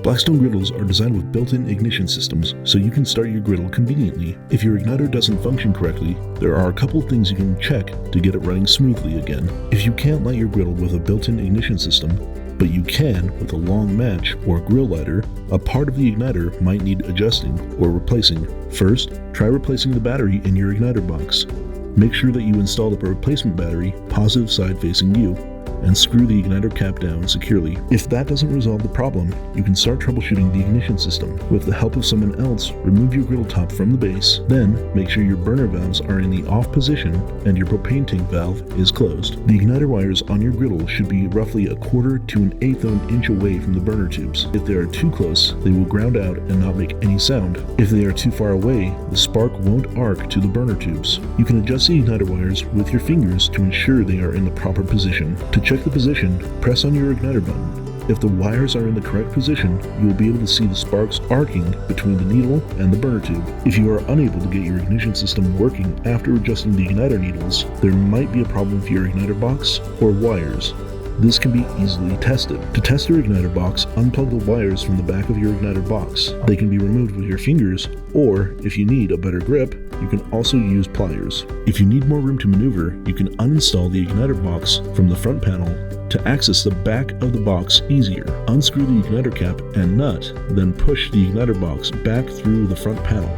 Blackstone griddles are designed with built-in ignition systems so you can start your griddle conveniently. If your igniter doesn't function correctly, there are a couple things you can check to get it running smoothly again. If you can't light your griddle with a built-in ignition system, but you can with a long match or grill lighter, a part of the igniter might need adjusting or replacing. First, try replacing the battery in your igniter box. Make sure that you install the replacement battery positive side facing you, and screw the igniter cap down securely. If that doesn't resolve the problem, you can start troubleshooting the ignition system. With the help of someone else, remove your griddle top from the base, then make sure your burner valves are in the off position and your propane tank valve is closed. The igniter wires on your griddle should be roughly 1/4 to 1/8 of an inch away from the burner tubes. If they are too close, they will ground out and not make any sound. If they are too far away, the spark won't arc to the burner tubes. You can adjust the igniter wires with your fingers to ensure they are in the proper position. To check the position, press on your igniter button. If the wires are in the correct position, you will be able to see the sparks arcing between the needle and the burner tube. If you are unable to get your ignition system working after adjusting the igniter needles, there might be a problem with your igniter box or wires. This can be easily tested. To test your igniter box, unplug the wires from the back of your igniter box. They can be removed with your fingers, or if you need a better grip, you can also use pliers. If you need more room to maneuver, you can uninstall the igniter box from the front panel to access the back of the box easier. Unscrew the igniter cap and nut, then push the igniter box back through the front panel.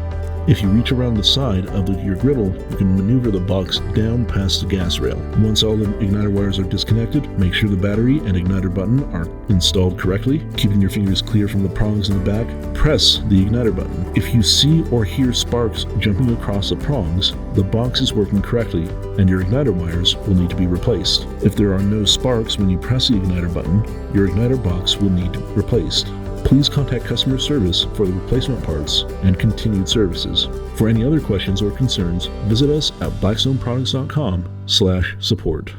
If you reach around the side of your griddle, you can maneuver the box down past the gas rail. Once all the igniter wires are disconnected, make sure the battery and igniter button are installed correctly. Keeping your fingers clear from the prongs in the back, press the igniter button. If you see or hear sparks jumping across the prongs, the box is working correctly and your igniter wires will need to be replaced. If there are no sparks when you press the igniter button, your igniter box will need replaced. Please contact customer service for the replacement parts and continued services. For any other questions or concerns, visit us at blackstoneproducts.com/support.